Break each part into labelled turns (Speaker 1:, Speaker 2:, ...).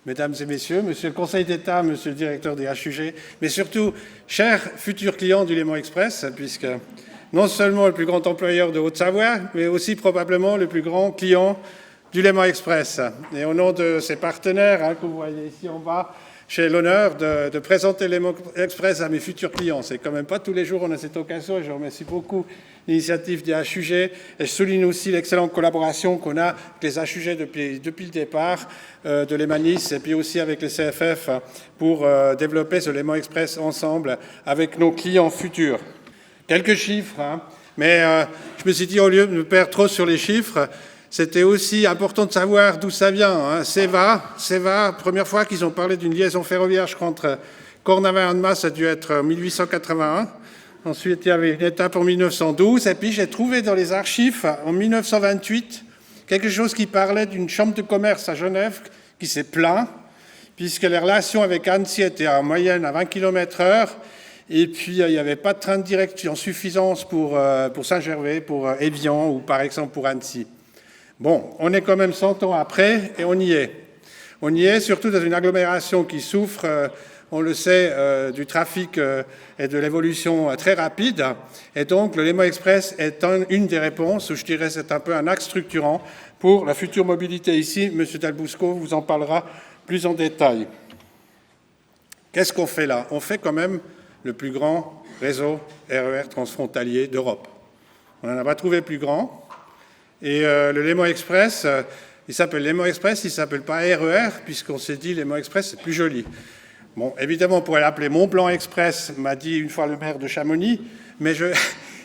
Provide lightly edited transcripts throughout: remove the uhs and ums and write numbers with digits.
Speaker 1: mesdames et messieurs, monsieur le Conseil d'État, monsieur le directeur des HUG, mais surtout, chers futurs clients du Léman Express, puisque non seulement le plus grand employeur de Haute-Savoie, mais aussi probablement le plus grand client du Léman Express. Et au nom de ses partenaires, que vous voyez ici en bas, j'ai l'honneur de présenter le Léman Express à mes futurs clients. C'est quand même pas tous les jours on a cette occasion, et je remercie beaucoup l'initiative des HUG, et je souligne aussi l'excellente collaboration qu'on a avec les HUG depuis le départ de l'Emanis, et puis aussi avec le CFF pour développer ce Léman Express ensemble avec nos clients futurs. Quelques chiffres, mais je me suis dit, au lieu de me perdre trop sur les chiffres, c'était aussi important de savoir d'où ça vient. Seva, première fois qu'ils ont parlé d'une liaison ferroviaire, je crois, entre Cornavin et Annemasse, ça a dû être en 1881. Ensuite, il y avait une étape en 1912. Et puis, j'ai trouvé dans les archives, en 1928, quelque chose qui parlait d'une chambre de commerce à Genève qui s'est plaint, puisque les relations avec Annecy étaient en moyenne à 20 km/h. Et puis, il n'y avait pas de train de direct en suffisance pour Saint-Gervais, pour Évian ou par exemple pour Annecy. Bon, on est quand même 100 ans après et on y est. On y est surtout dans une agglomération qui souffre, on le sait, du trafic et de l'évolution très rapide. Et donc, le Léman Express est une des réponses, ou je dirais c'est un peu un axe structurant pour la future mobilité ici. M. Dalbousco vous en parlera plus en détail. Qu'est-ce qu'on fait là? On fait quand même le plus grand réseau RER transfrontalier d'Europe. On n'en a pas trouvé plus grand. Et le Léman Express, il s'appelle Léman Express, il ne s'appelle pas RER, puisqu'on s'est dit Léman Express, c'est plus joli. Bon, évidemment, on pourrait l'appeler Mont-Blanc Express, m'a dit une fois le maire de Chamonix, mais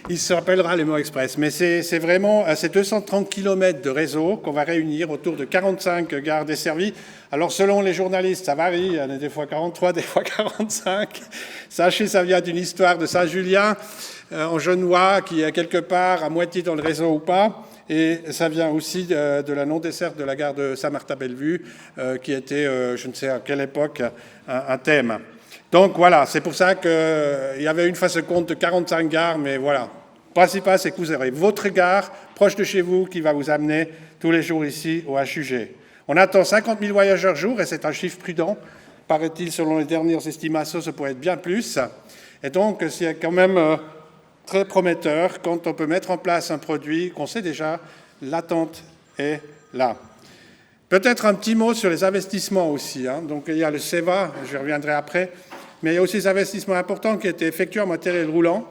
Speaker 1: il s'appellera Léman Express. Mais c'est vraiment ces 230 km de réseau qu'on va réunir autour de 45 gares desservies. Alors, selon les journalistes, ça varie, il y en a des fois 43, des fois 45. Sachez, ça vient d'une histoire de Saint-Julien, en Genevois, qui est quelque part à moitié dans le réseau ou pas. Et ça vient aussi de la non-desserte de la gare de Saint-Martin-Bellevue, qui était, je ne sais à quelle époque, un thème. Donc voilà, c'est pour ça qu'il y avait une fois ce compte de 45 gares, mais voilà. Le principal, c'est que vous aurez votre gare proche de chez vous qui va vous amener tous les jours ici au HUG. On attend 50 000 voyageurs jour, et c'est un chiffre prudent. Paraît-il, selon les dernières estimations, ça pourrait être bien plus. Et donc, c'est quand même très prometteur quand on peut mettre en place un produit qu'on sait déjà, l'attente est là. Peut-être un petit mot sur les investissements aussi. Donc il y a le CEVA, je reviendrai après, mais il y a aussi des investissements importants qui ont été effectués en matériel roulant.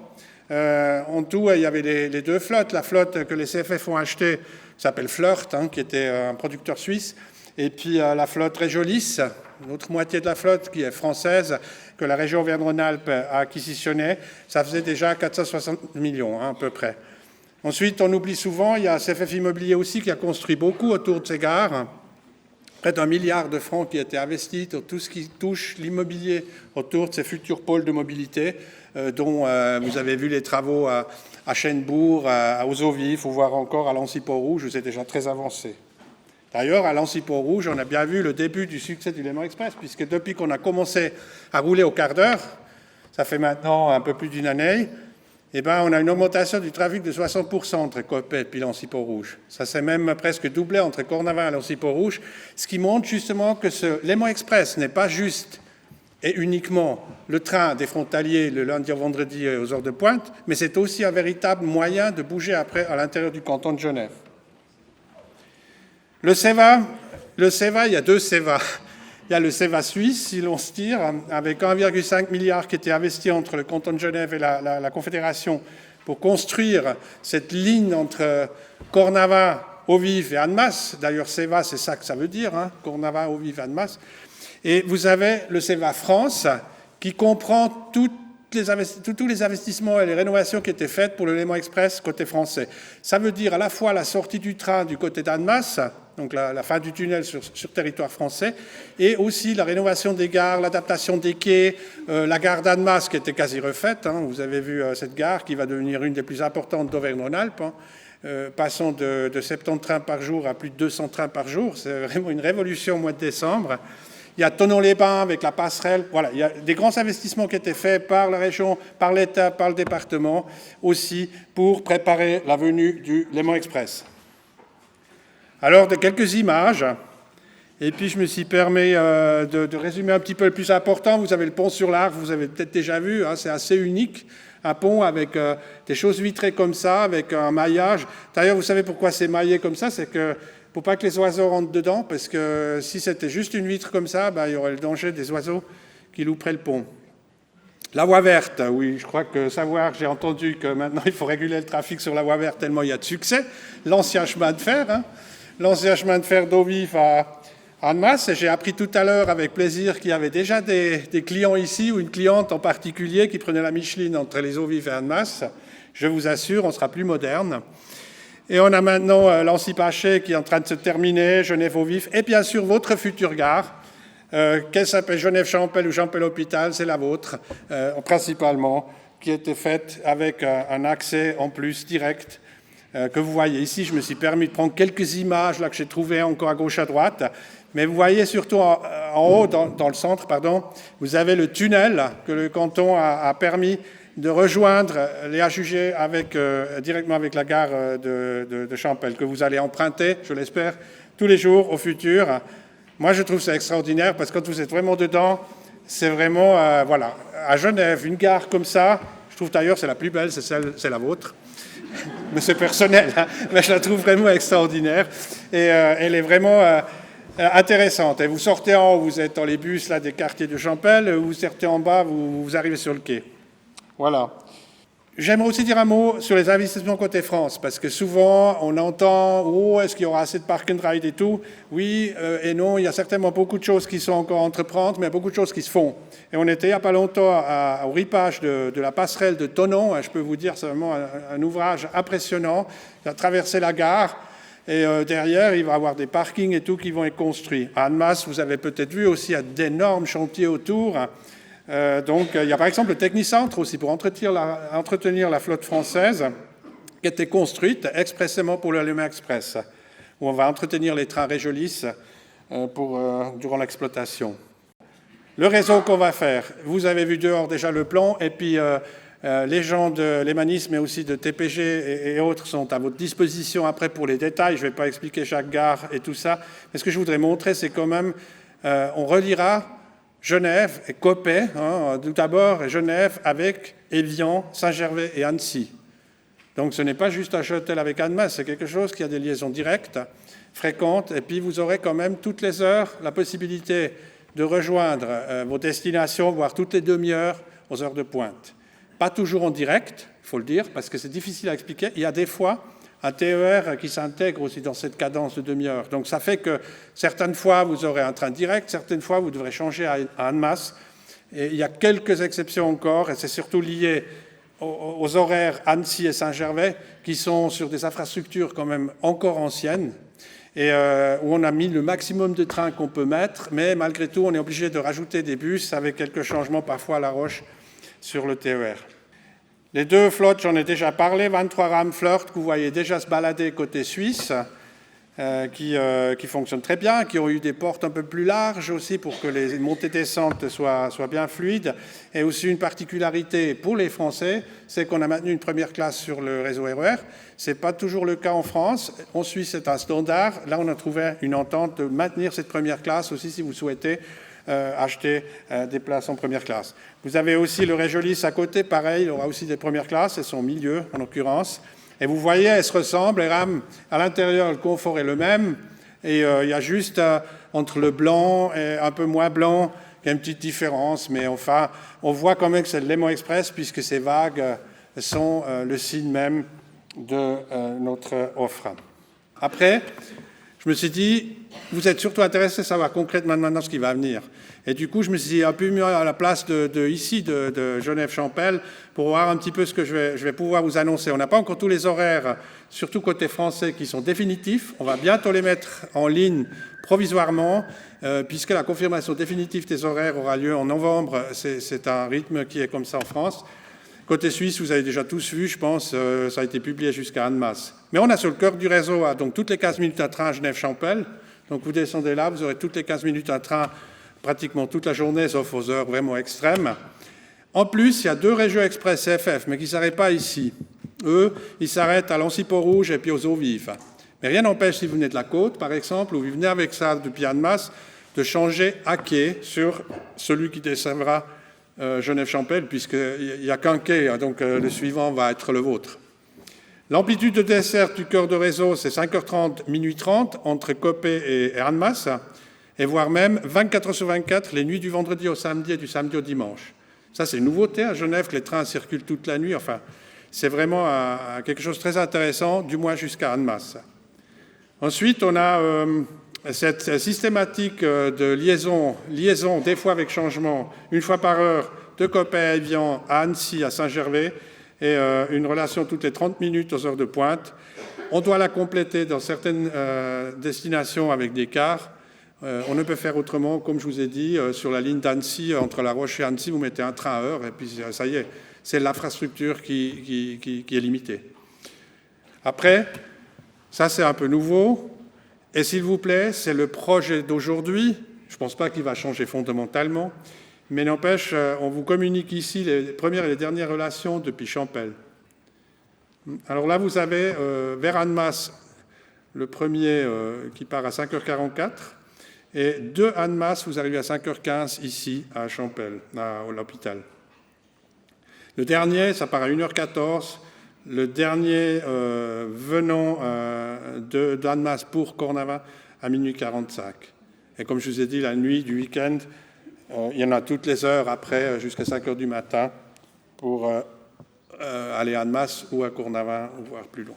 Speaker 1: En tout, il y avait les deux flottes. La flotte que les CFF ont achetée s'appelle Flirt, qui était un producteur suisse, et puis la flotte Régiolis, l'autre moitié de la flotte qui est française, que la région Auvergne-Rhône-Alpes a acquisitionné, ça faisait déjà 460 millions à peu près. Ensuite, on oublie souvent, il y a CFF Immobilier aussi qui a construit beaucoup autour de ces gares, près d'1 milliard de francs qui a été investi dans tout ce qui touche l'immobilier autour de ces futurs pôles de mobilité, dont vous avez vu les travaux à Chênebourg, à Ozovif, ou voire encore à Lancy-Pont-Rouge, où c'est déjà très avancé. D'ailleurs, à Lancy-Pont-Rouge, on a bien vu le début du succès du Léman Express, puisque depuis qu'on a commencé à rouler au quart d'heure, ça fait maintenant un peu plus d'une année, on a une augmentation du trafic de 60% entre Coppet et Lancy-Pont-Rouge. Ça s'est même presque doublé entre Cornavin et Lancy-Pont-Rouge, ce qui montre justement que ce Léman Express n'est pas juste et uniquement le train des frontaliers le lundi au vendredi aux heures de pointe, mais c'est aussi un véritable moyen de bouger après à l'intérieur du canton de Genève. Le CEVA, il y a deux CEVA. Il y a le CEVA suisse, si l'on se tire, avec 1,5 milliard qui était investi entre le canton de Genève et la Confédération pour construire cette ligne entre Cornavin, Eaux-Vives et Annemasse. D'ailleurs, CEVA, c'est ça que ça veut dire, Cornavin, Eaux-Vives, Annemasse. Et vous avez le CEVA France, qui comprend tous les investissements et les rénovations qui étaient faites pour le Léman Express côté français. Ça veut dire à la fois la sortie du train du côté d'Annemasse, donc la fin du tunnel sur territoire français, et aussi la rénovation des gares, l'adaptation des quais, la gare d'Annemasse qui était quasi refaite. Vous avez vu cette gare qui va devenir une des plus importantes d'Auvergne-Rhône-Alpes, passant de 70 trains par jour à plus de 200 trains par jour. C'est vraiment une révolution au mois de décembre. Il y a Thonon-les-Bains avec la passerelle. Voilà, il y a des grands investissements qui étaient faits par la région, par l'État, par le département, aussi pour préparer la venue du Léman Express. Alors, de quelques images, Et puis, je me suis permis de résumer un petit peu le plus important. Vous avez le pont sur l'Arve, vous avez peut-être déjà vu, hein, c'est assez unique. Un pont avec des choses vitrées comme ça, avec un maillage. D'ailleurs, vous savez pourquoi c'est maillé comme ça? C'est que pour pas que les oiseaux rentrent dedans, parce que si c'était juste une vitre comme ça, il y aurait le danger des oiseaux qui louperaient le pont. La voie verte, oui, je crois que savoir, j'ai entendu que maintenant il faut réguler le trafic sur la voie verte tellement il y a de succès. L'ancien chemin de fer, hein, l'ancien chemin de fer d'Eau-Vive à Annemasse. Et j'ai appris tout à l'heure avec plaisir qu'il y avait déjà des clients ici, ou une cliente en particulier qui prenait la Micheline entre les Eaux-Vives et Annemasse. Je vous assure, on sera plus moderne. Et on a maintenant Lancy-Paché qui est en train de se terminer, Genève-Eaux-Vives, et bien sûr votre future gare. Qu'elle s'appelle Genève-Champel ou Champel-Hôpital, c'est la vôtre, principalement, qui était faite avec un accès en plus direct que vous voyez ici. Je me suis permis de prendre quelques images là que j'ai trouvées encore à gauche, à droite, mais vous voyez surtout en haut, dans le centre, pardon, vous avez le tunnel que le canton a permis de rejoindre les HUG directement avec la gare de Champel, que vous allez emprunter, je l'espère, tous les jours au futur. Moi, je trouve ça extraordinaire parce que quand vous êtes vraiment dedans, c'est vraiment, voilà, à Genève, une gare comme ça, je trouve d'ailleurs c'est la plus belle, c'est la vôtre. Mais c'est personnel, hein, mais je la trouve vraiment extraordinaire et elle est vraiment intéressante. Et vous sortez en haut, vous êtes dans les bus là, des quartiers de Champel, vous sortez en bas, vous arrivez sur le quai. Voilà. J'aimerais aussi dire un mot sur les investissements côté France, parce que souvent on entend « Oh, est-ce qu'il y aura assez de park and ride et tout ?» Oui et non, il y a certainement beaucoup de choses qui sont encore à entreprendre, mais il y a beaucoup de choses qui se font. Et on était il n'y a pas longtemps au ripage de la passerelle de Thonon. Je peux vous dire, c'est vraiment un ouvrage impressionnant. Il a traversé la gare et derrière, il va y avoir des parkings et tout qui vont être construits. À Annemasse, vous avez peut-être vu aussi, il y a d'énormes chantiers autour. Donc, il y a par exemple le Technicentre aussi pour entretenir la flotte française qui était construite expressément pour le Léman Express, où on va entretenir les trains Régiolis durant l'exploitation. Le réseau qu'on va faire, vous avez vu dehors déjà le plan, et puis les gens de l'Emanis, mais aussi de TPG et autres sont à votre disposition après pour les détails. Je ne vais pas expliquer chaque gare et tout ça, mais ce que je voudrais montrer, c'est quand même, on reliera Genève et Coppet, hein, tout d'abord, et Genève avec Évian, Saint-Gervais et Annecy. Donc ce n'est pas juste un shuttle avec Annemasse, c'est quelque chose qui a des liaisons directes, fréquentes, et puis vous aurez quand même toutes les heures la possibilité de rejoindre vos destinations, voire toutes les demi-heures aux heures de pointe. Pas toujours en direct, il faut le dire, parce que c'est difficile à expliquer. Il y a des fois un TER qui s'intègre aussi dans cette cadence de demi-heure. Donc ça fait que certaines fois, vous aurez un train direct, certaines fois, vous devrez changer à Annemasse. Et il y a quelques exceptions encore, et c'est surtout lié aux horaires Annecy et Saint-Gervais, qui sont sur des infrastructures quand même encore anciennes, et où on a mis le maximum de trains qu'on peut mettre, mais malgré tout, on est obligé de rajouter des bus avec quelques changements parfois à la roche sur le TER. Les deux flottes, j'en ai déjà parlé, 23 rames Flirt que vous voyez déjà se balader côté suisse, qui fonctionnent très bien, qui ont eu des portes un peu plus larges aussi pour que les montées-descentes soient bien fluides. Et aussi une particularité pour les Français, c'est qu'on a maintenu une première classe sur le réseau RER. Ce n'est pas toujours le cas en France. En Suisse, c'est un standard. Là, on a trouvé une entente de maintenir cette première classe aussi si vous souhaitez acheter des places en première classe. Vous avez aussi le Régiolis à côté, pareil, il aura aussi des premières classes, elles sont au milieu en l'occurrence. Et vous voyez, elles se ressemblent, les rames à l'intérieur, le confort est le même, et il y a juste entre le blanc et un peu moins blanc, il y a une petite différence, mais enfin, on voit quand même que c'est le Léman Express, puisque ces vagues sont le signe même de notre offre. Après, je me suis dit, vous êtes surtout intéressé à savoir concrètement maintenant ce qui va venir. Et du coup, je me suis dit un peu mieux à la place de Genève-Champel pour voir un petit peu ce que je vais pouvoir vous annoncer. On n'a pas encore tous les horaires, surtout côté français, qui sont définitifs. On va bientôt les mettre en ligne provisoirement, puisque la confirmation définitive des horaires aura lieu en novembre. C'est un rythme qui est comme ça en France. Côté suisse, vous avez déjà tous vu, je pense, ça a été publié jusqu'à Annemasse. Mais on a sur le cœur du réseau, donc toutes les 15 minutes un train à Genève-Champel. Donc vous descendez là, vous aurez toutes les 15 minutes un train pratiquement toute la journée, sauf aux heures vraiment extrêmes. En plus, il y a 2 régions express CFF, mais qui ne s'arrêtent pas ici. Eux, ils s'arrêtent à Lancy-Pont-Rouge et puis aux Eaux-Vives. Mais rien n'empêche, si vous venez de la côte, par exemple, ou vous venez avec ça depuis Annemasse, de changer à quai sur celui qui desservira Genève-Champel, puisqu'il n'y a qu'un quai, donc le suivant va être le vôtre. L'amplitude de dessert du cœur de réseau, c'est 5h30, minuit 30, entre Coppet et Annemasse, et voire même 24 h sur 24, les nuits du vendredi au samedi et du samedi au dimanche. Ça, c'est une nouveauté à Genève, que les trains circulent toute la nuit. Enfin, c'est vraiment quelque chose de très intéressant, du moins jusqu'à Annemasse. Ensuite, on a cette systématique de liaison, des fois avec changement, une fois par heure, de Coppet à Évian, à Annecy, à Saint-Gervais, et une relation toutes les 30 minutes aux heures de pointe. On doit la compléter dans certaines destinations avec des cars. On ne peut faire autrement, comme je vous ai dit, sur la ligne d'Annecy, entre La Roche et Annecy, vous mettez un train à heure, et puis ça y est, c'est l'infrastructure qui est limitée. Après, ça c'est un peu nouveau, et s'il vous plaît, c'est le projet d'aujourd'hui. Je ne pense pas qu'il va changer fondamentalement, mais n'empêche, on vous communique ici les premières et les dernières relations depuis Champel. Alors là, vous avez vers Annemasse, le premier qui part à 5h44, et de Annemasse, vous arrivez à 5h15 ici, à Champel, à l'hôpital. Le dernier, ça part à 1h14. Le dernier venant d'Annemasse pour Cornavin à minuit 45. Et comme je vous ai dit, la nuit du week-end, il y en a toutes les heures après, jusqu'à 5h du matin, pour aller à Annemasse ou à Cornavin, ou voire plus loin.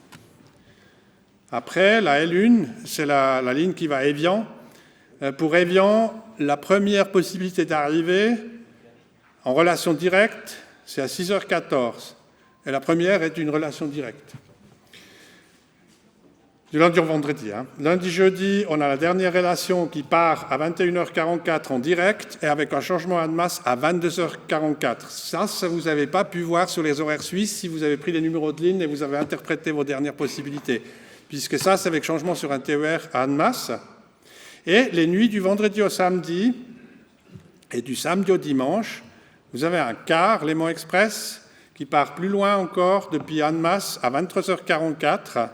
Speaker 1: Après, la L1, c'est la ligne qui va à Évian. Pour Évian, la première possibilité d'arriver en relation directe, c'est à 6h14. Et la première est une relation directe. Du lundi au vendredi. Lundi, jeudi, on a la dernière relation qui part à 21h44 en direct et avec un changement à Annemasse à 22h44. Ça, vous n'avez pas pu voir sur les horaires suisses si vous avez pris les numéros de ligne et vous avez interprété vos dernières possibilités. Puisque ça, c'est avec changement sur un TER à Annemasse. Et les nuits du vendredi au samedi et du samedi au dimanche, vous avez un car, Léman Express, qui part plus loin encore depuis Annemasse à 23h44.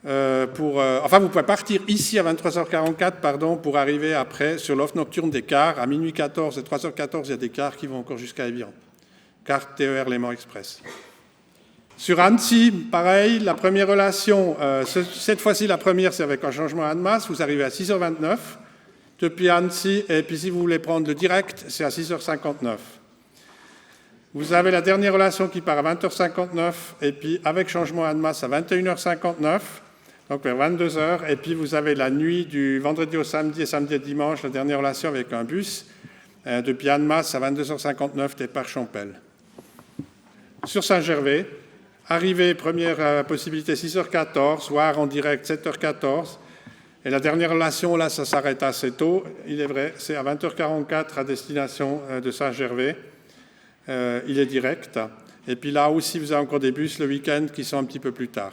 Speaker 1: Vous pouvez partir ici à 23h44 pour arriver après sur l'offre nocturne des cars. À minuit 14 et 3h14, il y a des cars qui vont encore jusqu'à Évian. Car TER Léman Express. Sur Annecy, pareil, la première relation, cette fois-ci la première c'est avec un changement à Annemasse, vous arrivez à 6h29 depuis Annecy, et puis si vous voulez prendre le direct, c'est à 6h59. Vous avez la dernière relation qui part à 20h59, et puis avec changement à Annemasse à 21h59, donc vers 22h, et puis vous avez la nuit du vendredi au samedi et samedi et dimanche, la dernière relation avec un bus, depuis Annemasse à 22h59, départ Champel. Sur Saint-Gervais, arrivée, première possibilité 6h14, soir en direct 7h14, et la dernière relation, là, ça s'arrête assez tôt, il est vrai, c'est à 20h44 à destination de Saint-Gervais. Il est direct. Et puis là aussi, vous avez encore des bus le week-end qui sont un petit peu plus tard.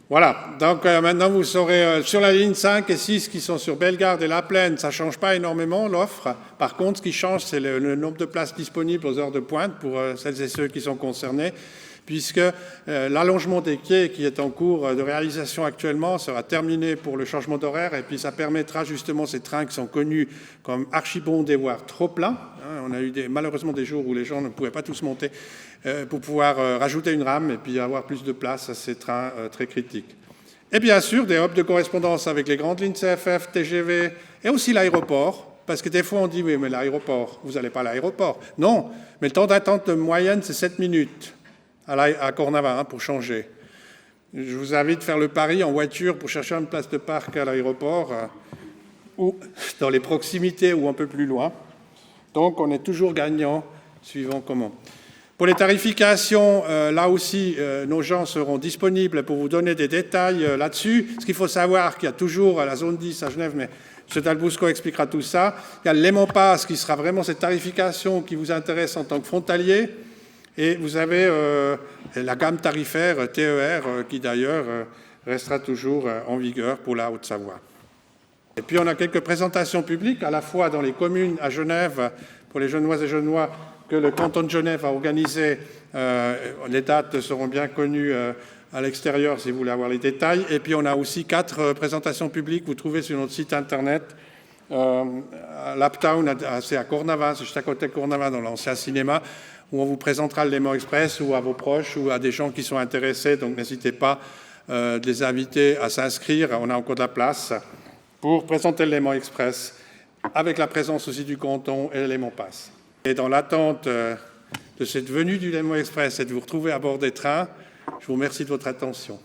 Speaker 1: Voilà. Donc maintenant, vous saurez sur la ligne 5 et 6 qui sont sur Bellegarde et La Plaine, ça ne change pas énormément l'offre. Par contre, ce qui change, c'est le nombre de places disponibles aux heures de pointe pour celles et ceux qui sont concernés, puisque l'allongement des quais qui est en cours de réalisation actuellement sera terminé pour le changement d'horaire, et puis ça permettra justement ces trains qui sont connus comme archibondés, voire trop pleins. On a eu malheureusement des jours où les gens ne pouvaient pas tous monter pour pouvoir rajouter une rame et puis avoir plus de place à ces trains très critiques. Et bien sûr, des hubs de correspondance avec les grandes lignes CFF, TGV et aussi l'aéroport, parce que des fois on dit « oui, mais l'aéroport, vous n'allez pas à l'aéroport ». Non, mais le temps d'attente moyenne, c'est 7 minutes à Cornavin pour changer. Je vous invite à faire le pari en voiture pour chercher une place de parc à l'aéroport ou dans les proximités ou un peu plus loin. Donc, on est toujours gagnant, suivant comment. Pour les tarifications, là aussi, nos gens seront disponibles pour vous donner des détails là-dessus. Ce qu'il faut savoir, qu'il y a toujours à la zone 10 à Genève, mais M. Dalbousco expliquera tout ça. Il y a le Léman Pass qui sera vraiment cette tarification qui vous intéresse en tant que frontalier. Et vous avez la gamme tarifaire TER qui d'ailleurs restera toujours en vigueur pour la Haute-Savoie. Et puis on a quelques présentations publiques, à la fois dans les communes à Genève, pour les Genevois et Genevois, que le canton de Genève a organisé. Les dates seront bien connues à l'extérieur si vous voulez avoir les détails. Et puis on a aussi 4 présentations publiques, vous trouvez sur notre site internet. L'Uptown, c'est à Cournavant, c'est juste à côté de Cournavant, dans l'ancien cinéma, où on vous présentera le Léman Express ou à vos proches ou à des gens qui sont intéressés. Donc n'hésitez pas de les inviter à s'inscrire. On a encore de la place pour présenter le Léman Express, avec la présence aussi du canton et le Léman Pass. Et dans l'attente de cette venue du Léman Express et de vous retrouver à bord des trains, je vous remercie de votre attention.